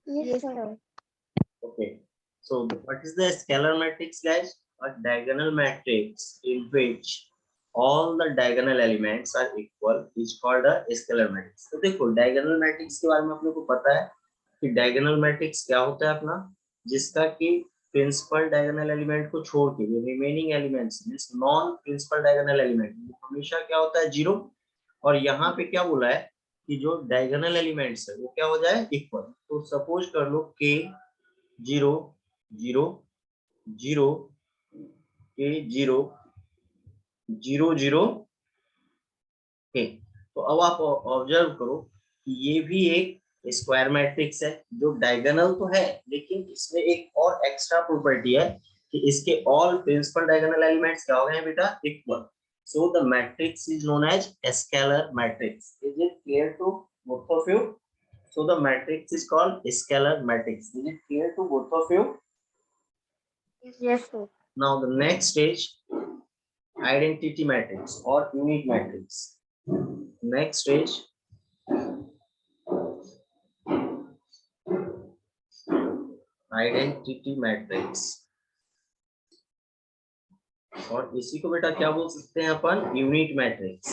Yes, sir. Okay. So what is the scalar matrix, guys? A diagonal matrix in which all the diagonal elements are equal is called a scalar matrix. तो देखो diagonal matrix के बारे में आप लोग को पता है कि diagonal matrix क्या होता है अपना, जिसका कि प्रिंसिपल डायगोनल एलिमेंट को छोड़ के जो remaining elements means non principal diagonal element वो हमेशा क्या होता है, जीरो। और यहाँ पे क्या बोला है कि जो डायगोनल एलिमेंट्स है वो क्या हो जाए, इक्वल। तो सपोज कर लो के 0 0 0 के 0 0 0 के। तो अब आप ऑब्जर्व करो कि ये भी एक स्क्वायर मैट्रिक्स है जो डायगोनल तो है, लेकिन इसमें एक और एक्स्ट्रा प्रॉपर्टी है कि इसके ऑल प्रिंसिपल डायगोनल एलिमेंट्स क्या हो गए हैं बेटा, equal. So the matrix is known as scalar matrix. Is it clear to both of you? So the matrix is called scalar matrix. Is it clear to both of you? Yes, sir. Now the next stage, identity matrix or unit matrix. Next stage, identity matrix, और इसी को बेटा क्या बोल सकते हैं अपन, unit matrix.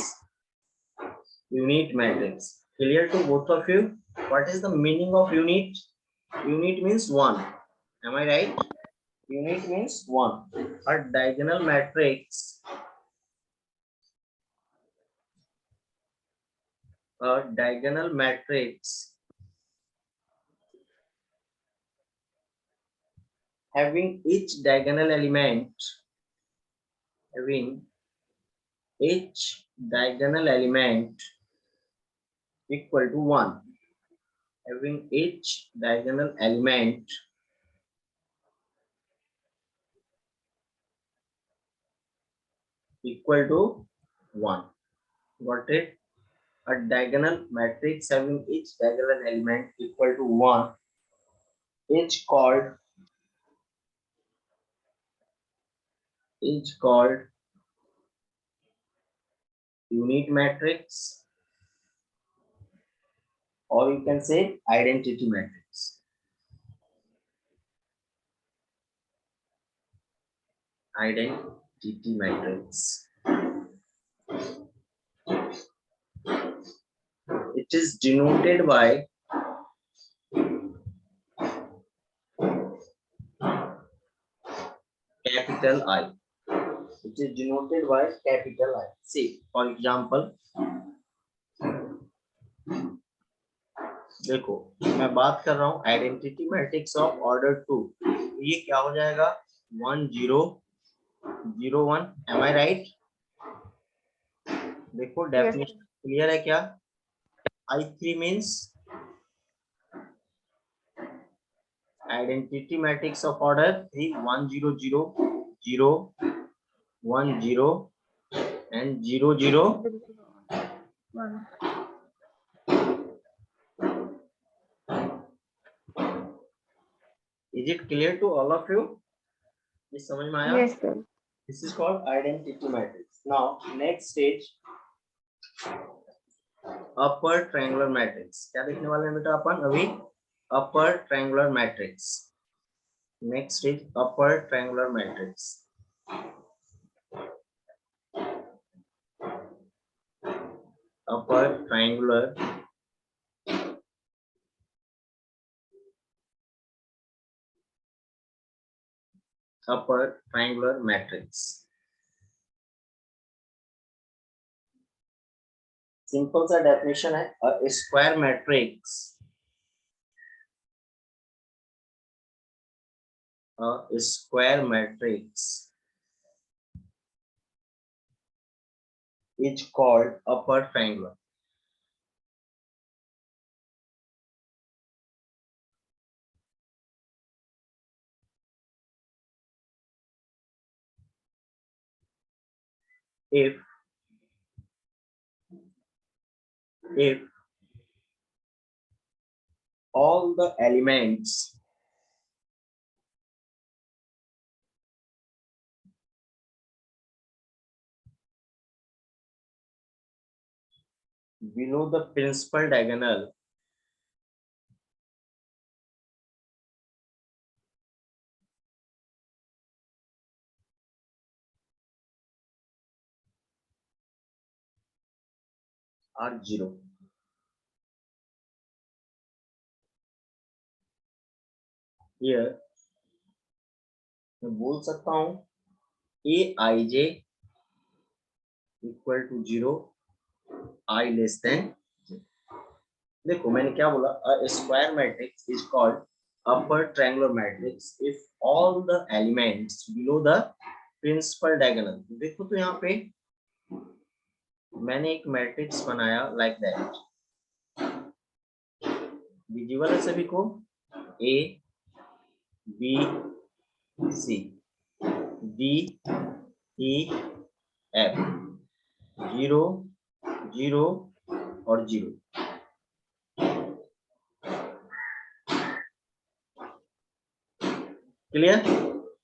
Unit matrix clear to both of you? What is the meaning of unit? Unit means one, am I right? Unit means one. A diagonal matrix, a diagonal matrix having each diagonal element, having each diagonal element equal to 1, having each diagonal element equal to 1. Got it? A diagonal matrix having each diagonal element equal to 1 is called unit matrix, or you can say identity matrix. Identity matrix. It is denoted by capital I. It is denoted by capital I. See, for example, देखो मैं बात कर रहा हूँ identity matrix of order 2, ये क्या हो जाएगा, 1 0 0 1। एम आई राइट? देखो डेफिनेशन क्लियर है क्या? I3 means identity matrix of order 3, 1 0 0 0 1 0 and 0 0 One. Is it clear to all of you? ये समझ में आया? Yes, sir. This is called identity matrix. Now next stage, upper triangular matrix. क्या देखने वाले हैं बेटा अपन अभी? Upper triangular matrix. Next is upper triangular matrix. Upper triangular matrix. Simple सा डेफिनेशन है, अ square matrix, a square matrix is called upper triangular. If all the elements below the principal diagonal are zero. Here मैं बोल सकता हूँ aij equal to 0, I less than. देखो मैंने क्या बोला, a square matrix is called upper triangular matrix if all the elements below the principal diagonal. देखो तो यहाँ पे मैंने एक मैट्रिक्स बनाया like that. विजिबल है सभी को? A B C D E F 0 0 और 0. क्लियर?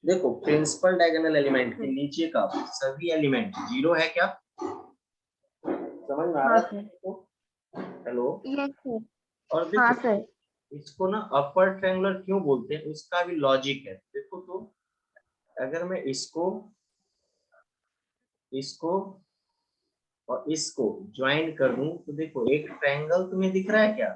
देखो प्रिंसिपल डायगोनल एलिमेंट के नीचे का सभी एलिमेंट 0 है क्या? समझ में आ रहा है? हेलो? Yes sir. और हाँ देखो सर। इसको ना अपर ट्रायंगुलर क्यों बोलते हैं, उसका भी लॉजिक है. देखो तो अगर मैं इसको और इसको ज्वाइन कर दूं तो देखो एक ट्रायंगल तुम्हें दिख रहा है क्या?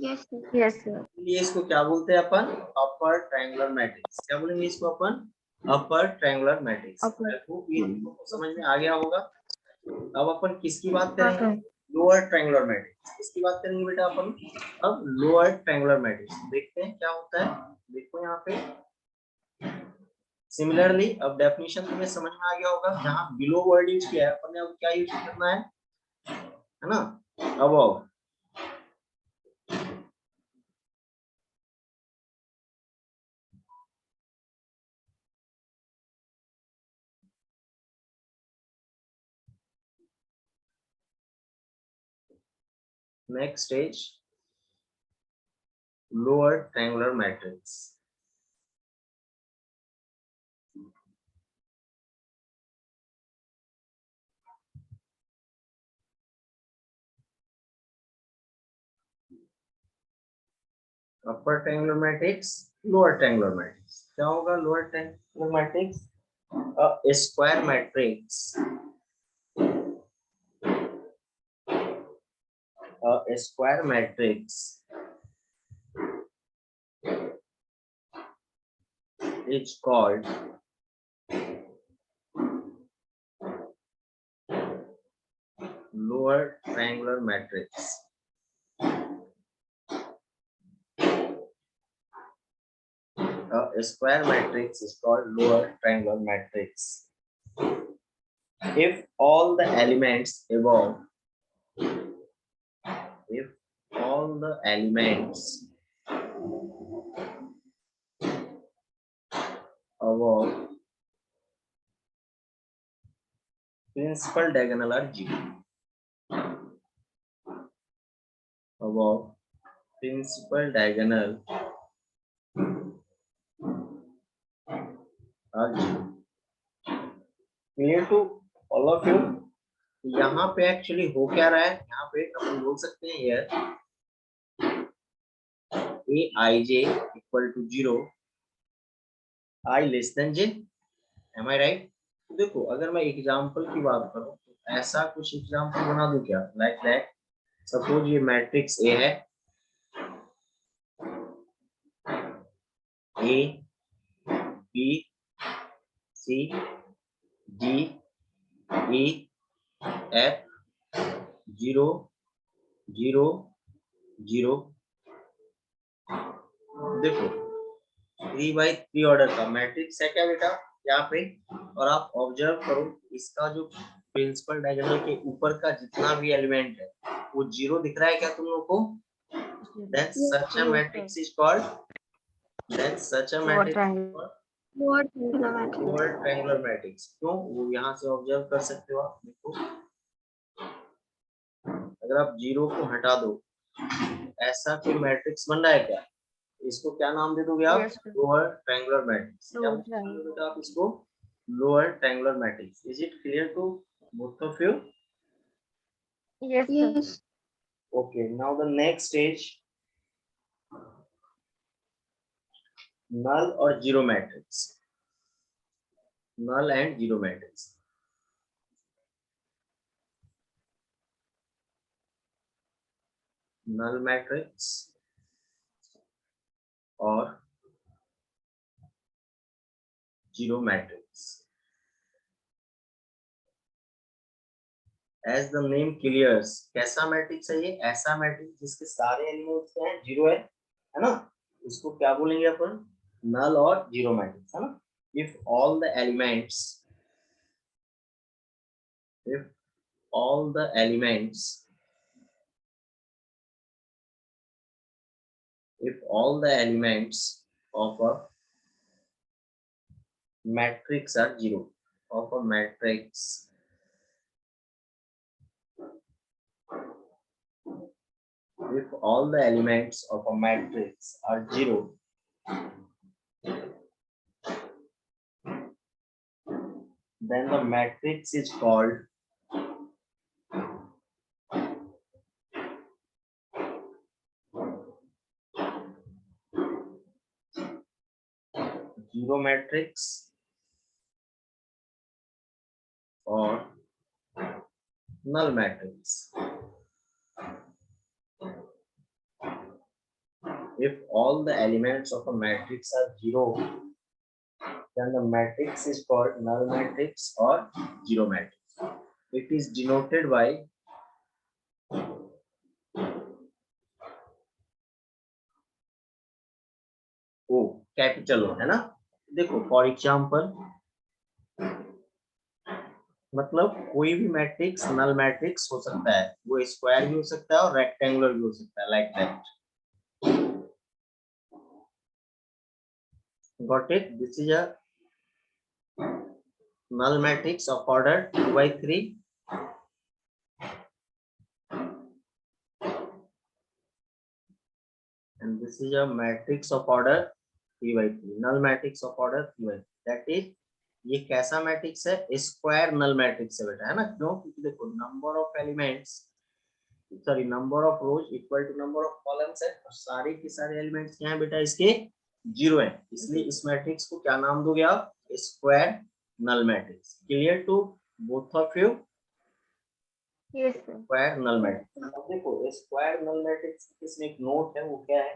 Yes sir. Yes sir. इसलिए इसको क्या बोलते हैं अपन? Upper triangular matrix. क्या बोलेंगे इसको अपन? Upper triangular matrix. देखो ये समझ में आ गया होगा. अब अपन किसकी बात करेंगे? Lower triangular matrix. किसकी बात करेंगे बेटा अपन? अब लोअर ट्रायंगुलर मैट्रिक्स. देखते हैं क्या होता है. देखो यहाँ पे सिमिलरली अब डेफिनेशन तुम्हें समझ में आ गया होगा. जहां बिलो वर्ड यूज किया है अपन ने, अब क्या यूज करना है ना? Above. Next stage lower triangular matrix. Upper triangular matrix, lower triangular matrix. क्या होगा lower triangular matrix? a square matrix, a square matrix is called lower triangular matrix. A square matrix is called lower triangular matrix if all the elements above, if all the elements above principal diagonal are 0. Above principal diagonal are 0. Clear to all of you? यहाँ पे actually हो क्या रहा है, यहाँ पे अपन बोल सकते हैं यार aij equal to 0, I less than j. Am I right? तो देखो अगर मैं एग्जांपल की बात करूं तो ऐसा कुछ एग्जांपल बना दूं क्या, लाइक दैट. सपोज ये मैट्रिक्स ए है, A B C D E F 0 0 0. देखो 3x3 ऑर्डर का मैट्रिक्स है क्या बेटा यहाँ पे? और आप ऑब्जर्व करो इसका जो प्रिंसिपल डायगोनल के ऊपर का जितना भी एलिमेंट है वो 0 दिख रहा है क्या तुम लोग को? Then such a matrix is called, then such a matrix is called lower triangular matrix. क्यों? वो यहाँ से ऑब्जर्व कर सकते हो आप. देखो अगर आप 0 को हटा दो ऐसा कोई मैट्रिक्स बन रहा है क्या? इसको क्या नाम दे दोगे आप? Lower triangular matrix. क्या नाम दोगे आप इसको? Lower triangular matrix. Is it clear to both of you? Yes. Okay, now the next stage, null or zero matrix. Null and zero matrix. null matrix or zero matrix. As the name clears, कैसा matrix है ये? ऐसा matrix जिसके सारे elements क्या है? Zero है ना? इसको क्या बोलेंगे अपन? नल और जीरो मैट्रिक्स, है ना? If all the elements, if all the elements, if all the elements of a matrix are zero, of a matrix, if all the elements of a matrix are zero, then the matrix is called zero matrix or null matrix. If all the elements of a matrix are zero, then the matrix is called null matrix or zero matrix. It is denoted by O, capital O, है ना? देखो for example, मतलब कोई भी matrix null matrix हो सकता है, वो स्क्वायर भी हो सकता है और रेक्टेंगुलर भी हो सकता है, like that. Got it? This is a null matrix of order 2 by 3. And this is a matrix of order 3 by 3. Null matrix of order 3 by 3. That is, ये कैसा मैट्रिक्स है? स्क्वायर नल मैट्रिक्स है बेटा, है ना? क्यों? क्योंकि देखो number of elements, sorry number of rows equal to number of columns है, और सारे के सारे एलिमेंट्स क्या है बेटा? इसके जीरो है. इसलिए इस मैट्रिक्स को क्या नाम दोगे आप? Square null matrix. Clear to both of you? Yes, sir. Square null matrix. अब देखो स्क्वायर नल मैट्रिक्स इसमें एक नोट है, वो क्या है?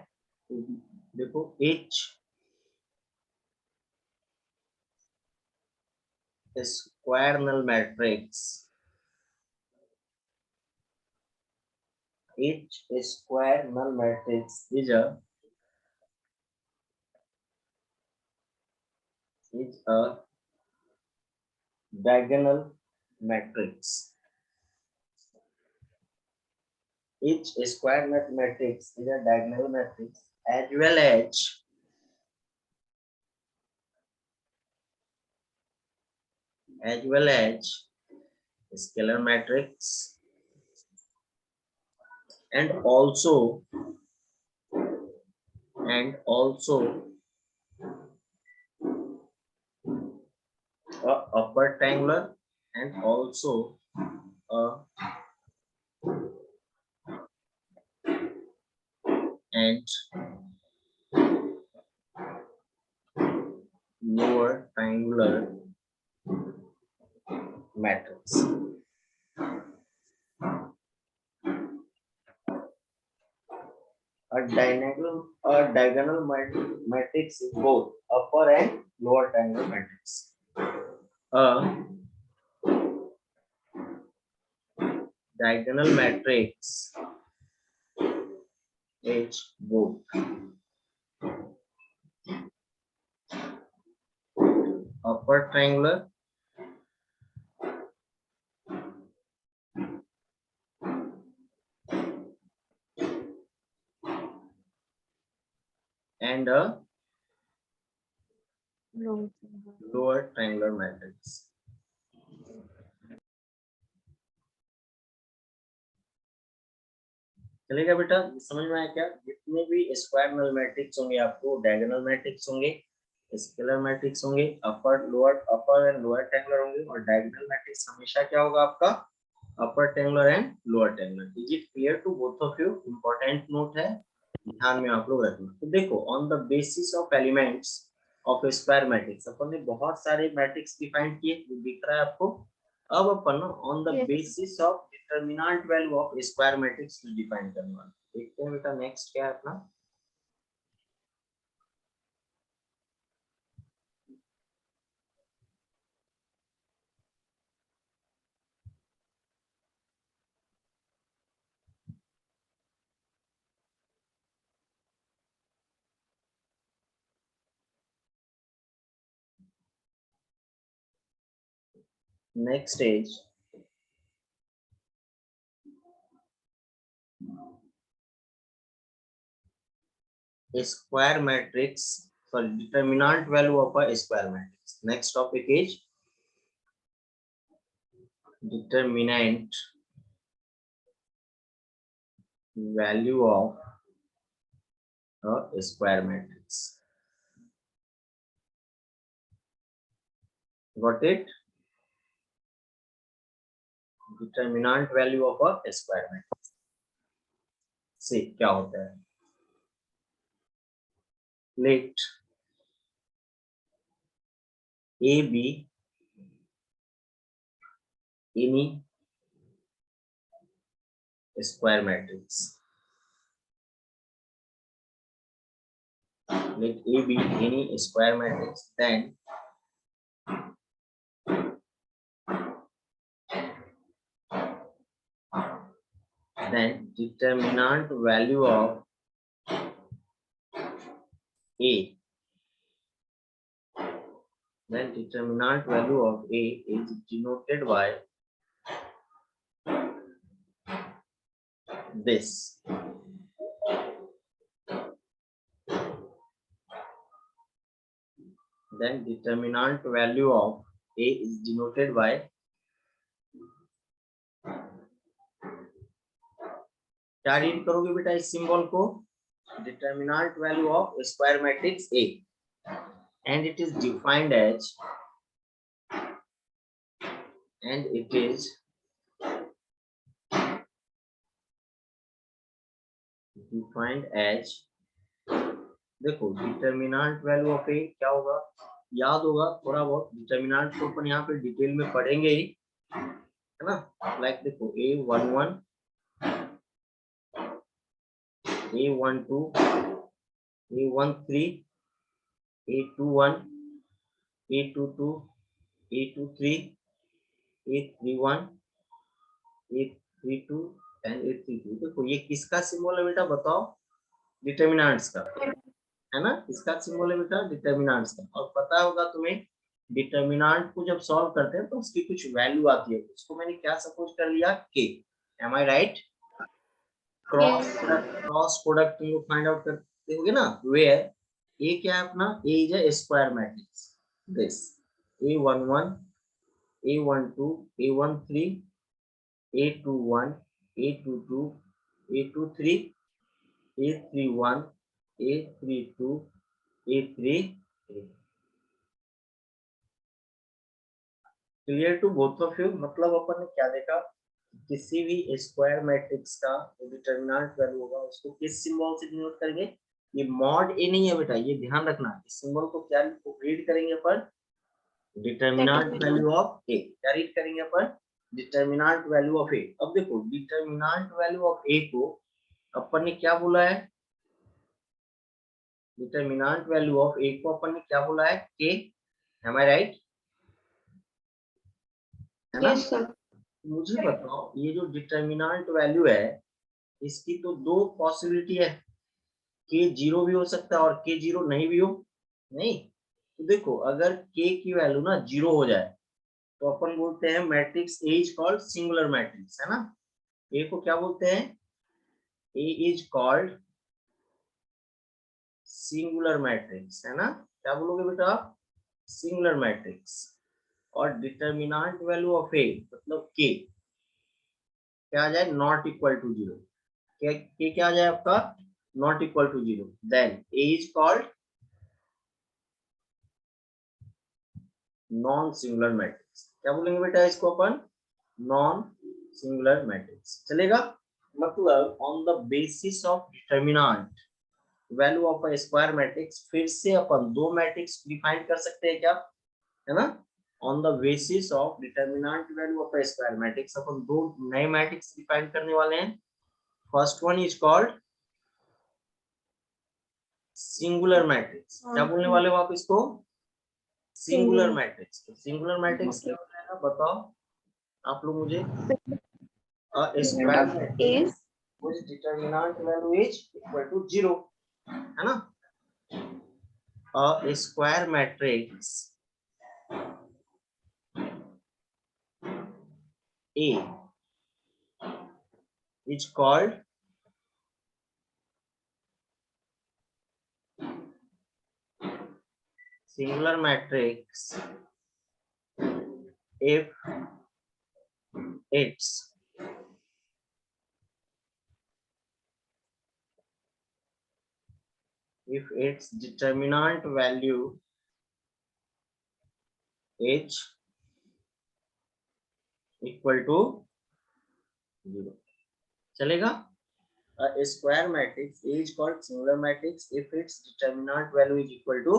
देखो H square null matrix, H square null matrix is a diagonal matrix. H square null matrix is a diagonal matrix, as well as scalar matrix, and also a upper triangular, and also a lower triangular matrix. A diagonal matrix is both upper and lower triangular matrix. A diagonal matrix is both upper triangular and a No. lower triangular matrix. चलेगा बेटा? समझ में आया क्या? जितने भी square null matrix होंगे आपको डायगोनल मैट्रिक्स होंगे, स्केलर मैट्रिक्स होंगे, अपर एंड लोअर ट्रायंगुलर होंगे, और डायगोनल मैट्रिक्स हमेशा क्या होगा आपका? Upper triangular and lower triangular. Is it clear to both of you? Important note है, ध्यान में आप लोग रखना. तो देखो on the basis of elements of square matrix अपन ने बहुत सारे मैट्रिक्स डिफाइन किए, दिख रहा है आपको. अब अपन on the Yes. Basis of determinant value of square matrix define करने वाले. देखते हैं बेटा नेक्स्ट क्या है अपना। Next is a square matrix, sorry, determinant value of a square matrix. Next topic is determinant value of a square matrix. Got it? Determinant value of a square matrix. See क्या होता है? Let A be any square matrix. Let A be any square matrix, then determinant value of A, then determinant value of A is denoted by this. Then determinant value of A is denoted by क्या read करोगे बेटा इस symbol को? Determinant value of square matrix A, and it is defined as देखो determinant value of ए क्या होगा, याद होगा थोड़ा बहुत, डिटर्मिनेंट को अपन यहाँ पे डिटेल में पढ़ेंगे ही, है ना। लाइक देखो A11, A12, A13, A21, A22, A23, A31, A32 and A32। देखो ये किसका सिंबल है बेटा बताओ? डिटर्मिनेंट्स का, है ना। इसका सिंबल है बेटा डिटर्मिनेंट्स का। और पता होगा तुम्हें डिटर्मिनेंट को जब सॉल्व करते हैं तो उसकी कुछ वैल्यू आती है, उसको मैंने क्या सपोज कर लिया, के। एम आई राइट? क्रॉस प्रोडक्ट तुम लोग फाइंड आउट करते होगे ना, वेयर ए क्या है अपना, A is a square matrix. This A11, A12, A13, A21, A22, A23, A31, A32, A33। Clear to both of you? मतलब अपन ने क्या देखा, किसी भी स्क्वायर मैट्रिक्स का जो डिटरमिनेंट वैल्यू होगा उसको किस सिंबल से डिनोट करेंगे? ये मॉड ए नहीं है बेटा, ये ध्यान रखना। इस सिंबल को क्या रीड करेंगे अपन? डिटरमिनेंट वैल्यू ऑफ ए। क्या रीड करेंगे अपन? डिटरमिनेंट वैल्यू ऑफ ए। अब देखो डिटरमिनेंट वैल्यू ऑफ ए को अपन ने क्या बोला है? डिटरमिनेंट वैल्यू ऑफ ए को अपन ने क्या बोला है? के। एम आई राइट? है ना? Yes sir. मुझे बताओ ये जो डिटरमिनेंट वैल्यू है इसकी तो दो पॉसिबिलिटी है, के जीरो भी हो सकता है और के जीरो नहीं भी हो। नहीं तो देखो अगर के की वैल्यू ना जीरो हो जाए तो अपन बोलते हैं matrix A is called singular matrix, है ना। ए को क्या बोलते हैं? A is called singular matrix, है ना। क्या बोलोगे बेटा? Singular matrix. और डिटरमिनेंट वैल्यू ऑफ ए मतलब के क्या आ जाए? Not equal to zero. के क्या आ जाए आपका? Not equal to zero. Then A is called non singular matrix. क्या बोलेंगे बेटा इसको अपन? Non singular matrix. चलेगा? मतलब on the basis of determinant value of a square matrix फिर से अपन दो मैट्रिक्स डिफाइन कर सकते हैं क्या, है ना। On the basis of determinant value of a square matrix अपन दो नए मैट्रिक्स डिफाइन करने वाले हैं। First one is called singular matrix. क्या बोलने वाले हो आप इसको? Singular matrix. तो सिंगुलर मैट्रिक्स क्या हो जाएगा बताओ आप लोग मुझे। A square matrix whose determinant value is equal to 0 है ना। A square matrix A is called singular matrix if its determinant value h equal to 0 चलेगा। A square matrix A is called singular matrix if its determinant value is equal to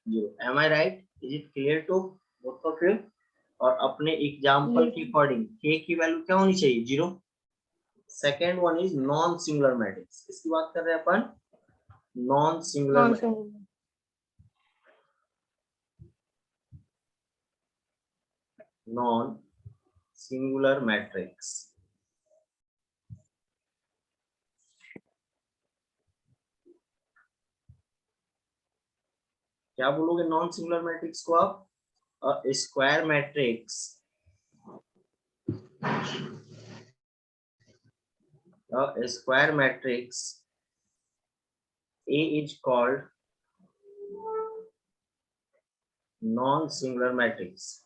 0. Am I right? Is it clear to both of you? और अपने example के according k की value क्या होनी चाहिए? 0। Second one is non singular matrix. इसकी बात कर रहे हैं अपन, non singular matrix. Non singular matrix क्या बोलोगे नॉन सिंगुलर मैट्रिक्स को आप? Square matrix square matrix A is called non-singular matrix.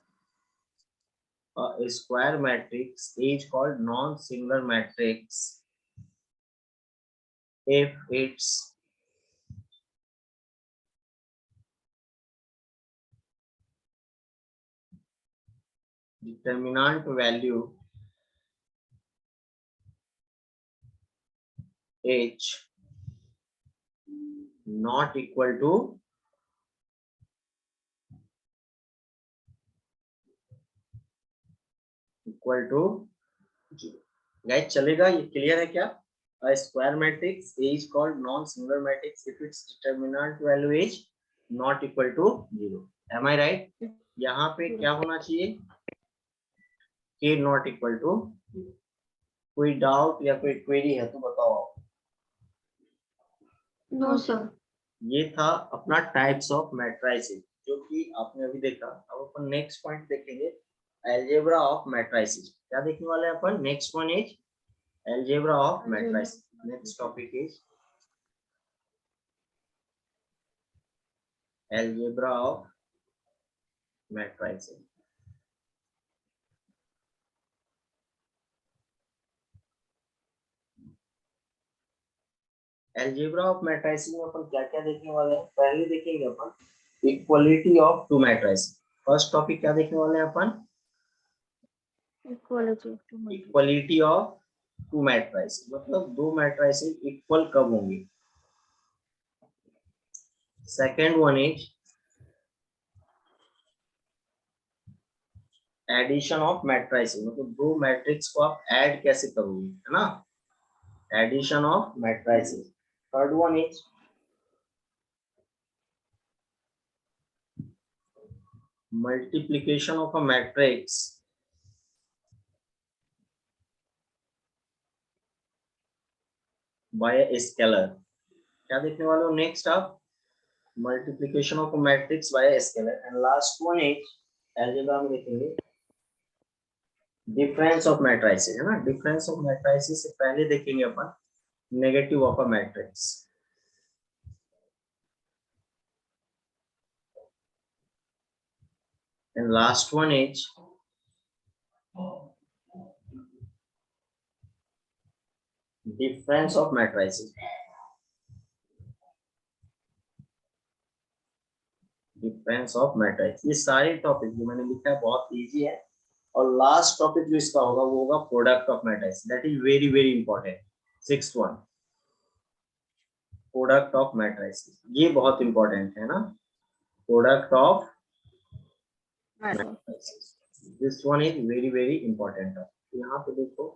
A square matrix A is called non-singular matrix if its determinant value h not equal to guys चलेगा? ये clear है क्या? A square matrix A is called non-singular matrix if its determinant value is not equal to 0. Am I right? यहाँ पे क्या होना चाहिए? K not equal to। कोई डाउट या कोई क्वेरी है तो बताओ आप। No sir. ये था अपना टाइप्स ऑफ मैट्रिसेस जो कि आपने अभी देखा। अब अपन नेक्स्ट पॉइंट देखेंगे, अलजेब्रा ऑफ मैट्रिसेस। क्या देखने वाले हैं अपन? Next one is algebra of matrices. Next topic is algebra of matrices. Algebra of matrices में अपन क्या क्या देखने वाले हैं? पहले देखेंगे अपन equality of two matrices. First topic क्या देखने वाले हैं अपन? इक्वलिटी ऑफ टू मैट्रिसेस, मतलब दो मैट्रिसेस इक्वल कब होंगे। Second one is addition of matrices, मतलब दो मैट्रिक्स को आप ऐड कैसे करोगे, है ना, addition of matrices. Third one is multiplication of a matrix by a scalar. क्या देखने वाले हो नेक्स्ट आप? Multiplication of a matrix by a scalar. And last one is algebra में देखेंगे डिफरेंस ऑफ मैट्रिसेस, है ना। डिफरेंस ऑफ मैट्रिसेस से पहले देखेंगे अपन negative of a matrix. And last one is difference of matrices. Difference of matrix. ये सारे टॉपिक जो मैंने लिखा है बहुत इजी है। और लास्ट टॉपिक जो इसका होगा वो होगा product of matrix. That is very very important. Sixth one product of matrix, ये बहुत इंपॉर्टेंट है ना, product of matrix. This one is very very important. यहाँ पे देखो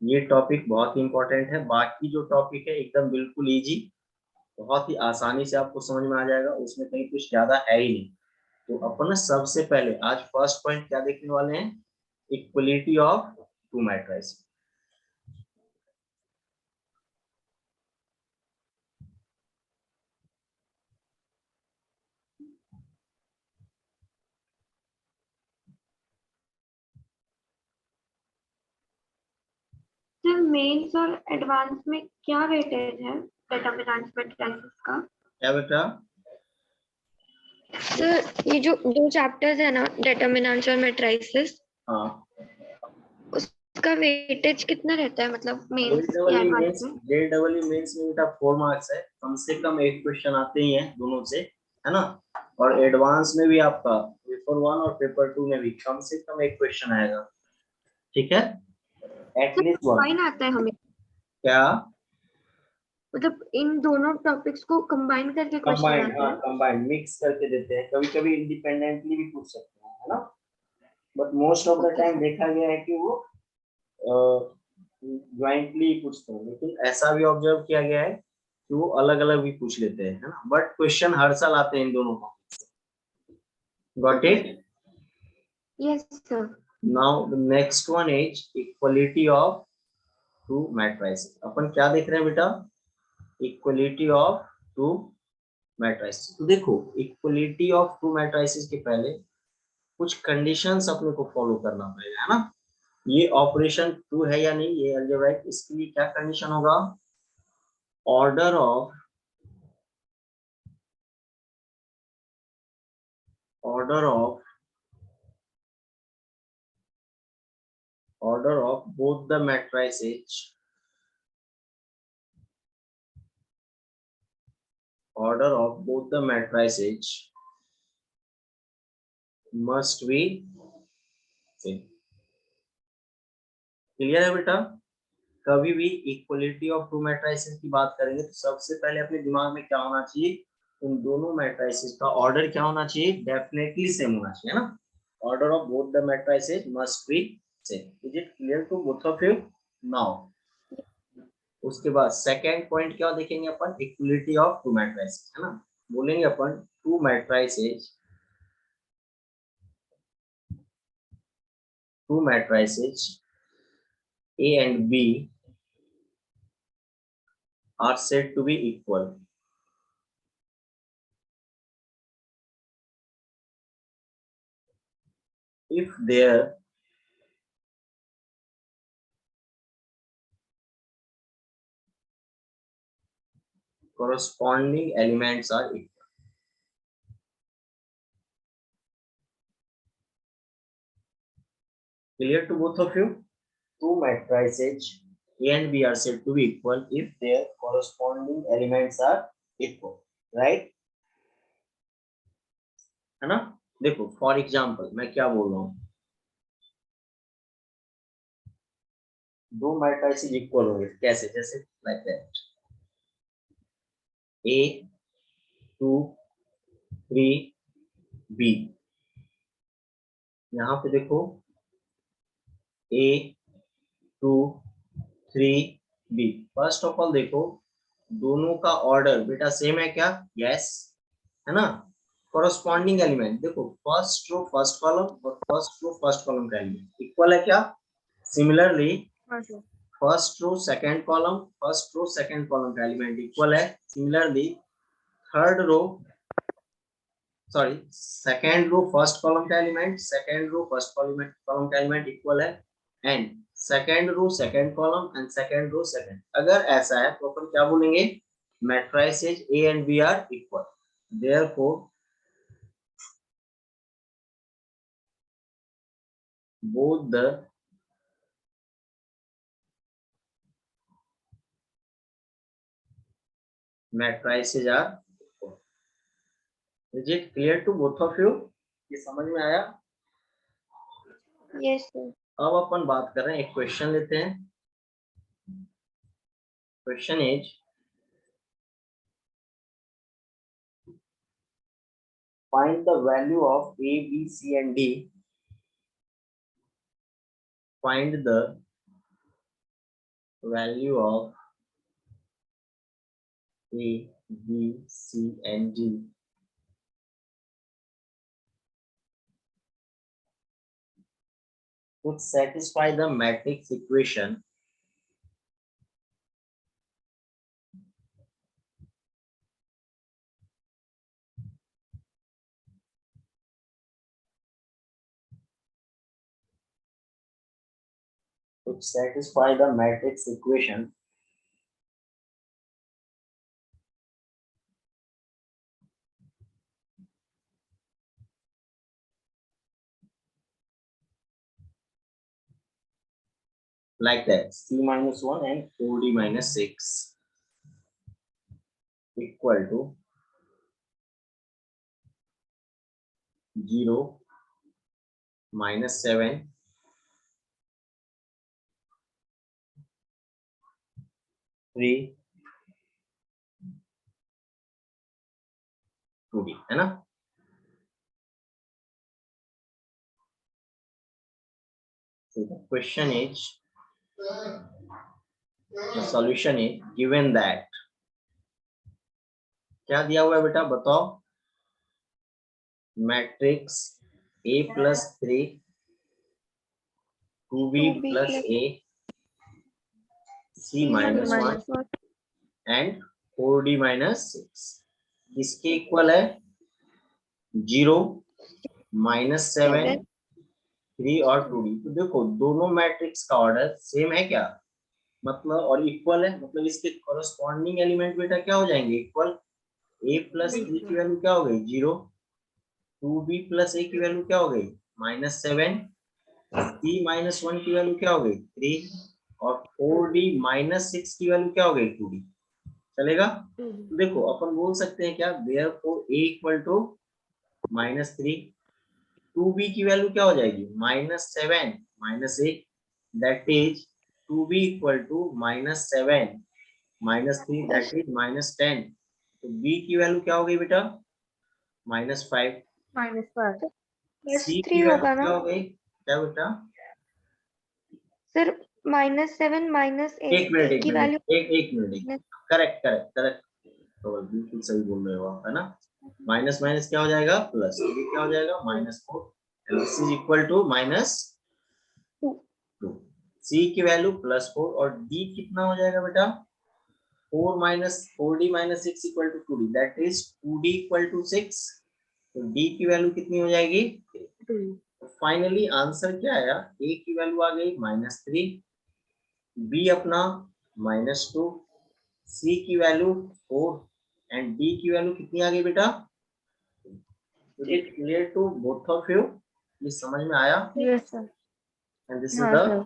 ये टॉपिक बहुत ही इंपॉर्टेंट है। बाकी जो टॉपिक है एकदम बिल्कुल इजी, बहुत ही आसानी से आपको समझ में आ जाएगा, उसमें कहीं कुछ ज्यादा है ही नहीं। तो अपन सबसे पहले आज फर्स्ट पॉइंट क्या देखने वाले हैं, equality of two matrix. Sir Mains और एडवांस में क्या वेटेज है डिटरमिनेंट मैट्रिसेस का? क्या बेटा? सर ये जो दो चैप्टर्स है ना, डिटरमिनेंट्स और मैट्रिसेस, हाँ, उसका वेटेज कितना रहता है, मतलब जे मेंस डबल या ई एडवांस मेंस, में? जे डबल ई मेंस में बेटा 4 मार्क्स है, कम से कम एक क्वेश्चन आते ही हैं दोनों से, है ना। और एडवांस में भी आपका पेपर 1 और पेपर 2 में भी कम से कम एक क्वेश्चन आएगा, ठीक है, सर एटलीस्ट वन। कंबाइन आता है हमें, क्या? मतलब इन दोनों टॉपिक्स को कंबाइन करके क्वेश्चन कंबाइंड, आते हाँ हैं? कंबाइंड मिक्स करके देते हैं, कभी कभी इंडिपेंडेंटली भी पूछ सकते हैं, है ना। But most of the okay time sir. देखा गया है कि वो ज्वाइंटली पूछते हैं, लेकिन ऐसा भी ऑब्जर्व किया गया है कि वो अलग अलग भी पूछ लेते हैं, है ना, बट क्वेश्चन हर साल आते हैं इन दोनों का। Got okay it? Sir. Yes sir. Now the next one is equality of two matrices. अपन क्या देख रहे हैं बेटा, इक्वलिटी ऑफ टू मैट्रिसेस। तो देखो, इक्वलिटी ऑफ टू मैट्रिसेस के पहले कुछ कंडीशंस अपने को फॉलो करना पड़ेगा, है ना। ये ऑपरेशन ट्रू है या नहीं, ये अलजेब्राइक, इसके लिए क्या कंडीशन होगा, order of order of order of both the matrices, order of both the matrices must be same। Clear है बेटा? कभी भी इक्वलिटी ऑफ टू मैट्रिसेस की बात करेंगे तो सबसे पहले अपने दिमाग में क्या होना चाहिए, उन दोनों मैट्रिसेस का ऑर्डर क्या होना चाहिए, डेफिनेटली सेम होना चाहिए, है ना। Order of both the matrices must be same. Is it clear to both of you? Now उसके बाद सेकेंड पॉइंट क्या देखेंगे अपन, इक्वलिटी ऑफ टू मैट्रिसेस, है ना। बोलेंगे अपन two matrices, two matrices A and B are said to be equal if their corresponding elements are equal। Clear to both of you? Two matrices A and B are said to be equal if their corresponding elements are equal, right? है ना। देखो for example मैं क्या बोल रहा हूँ, दो matrices equal होंगे कैसे, जैसे लाइक दैट A2 3 B। यहाँ पे देखो A2 3 B। First of all देखो, दोनों का ऑर्डर बेटा सेम है क्या, यस, है ना। कॉरस्पॉन्डिंग एलिमेंट देखो, फर्स्ट रो फर्स्ट कॉलम और फर्स्ट रो फर्स्ट कॉलम का एलिमेंट इक्वल है क्या। सिमिलरली हाँ sir. First row second column, first row second column का एलिमेंट इक्वल है। Similarly third row, sorry second row first column का element, second row first column का element equal है। And second row second column and second row second, अगर ऐसा है तो अपन क्या बोलेंगे, matrices A and B are equal, therefore both the matrices are equal। Is it clear to both of you? ये समझ में आया? Yes sir. अब अपन बात कर रहे हैं, एक क्वेश्चन लेते हैं। Question is find the value of A, B, C and D, find the value of A, B, C and D would satisfy the matrix equation like that, C minus 1 and 4D minus 6 equal to 0, minus 7, 3, 2D, है ना? So the question is, the solution is given that, क्या दिया हुआ है बेटा बताओ? Matrix A plus 3, 2B plus A, C minus 1 and 4D minus 6 इसके equal है 0, minus 7, 3 और 2D। तो देखो दोनों मैट्रिक्स का ऑर्डर सेम है क्या, मतलब और इक्वल है, मतलब इसके कॉरस्पॉन्डिंग एलिमेंट बेटा क्या हो जाएंगे, इक्वल। A प्लस 3 की वैल्यू क्या हो गई 0, 2B प्लस A की वैल्यू क्या हो गई minus 7, C minus 1 की वैल्यू क्या हो गई 3 और 4D minus 6 की वैल्यू क्या हो गई 2D। चलेगा? तो देखो अपन बोल सकते हैं क्या, therefore A equal to -3, 2B की वैल्यू क्या हो जाएगी -7 -8, that is 2B equal to -7 -3, that is -10। तो B की वैल्यू क्या हो गई बेटा -5, C की वैल्यू क्या हो गई क्या बेटा, सर -7 एक मिनट की वैल्यू एक मिनट, करेक्ट करेक्ट करेक्ट, तो बिल्कुल सही बोल रहे हो आप, है ना? माइनस माइनस क्या हो जाएगा प्लस, ये क्या हो जाएगा -4, this is equal to -2। C की वैल्यू +4 और डी कितना हो जाएगा बेटा 4D minus 6 equal to 2D, that is 2D equal to 6। तो डी की वैल्यू कितनी हो जाएगी, फाइनली आंसर क्या आया, ए की वैल्यू आ गई -3, बी अपना -2, सी की वैल्यू 4 एंड डी की वैल्यू कितनी आ गई बेटा, clear to both of you, ये समझ में आया? Yes sir. And this is the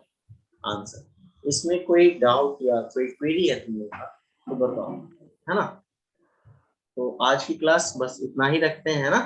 answer. इसमें कोई डाउट या कोई क्वेरी है तुम लोगों का तो बताओ, है ना? तो आज की क्लास बस इतना ही रखते हैं, है ना?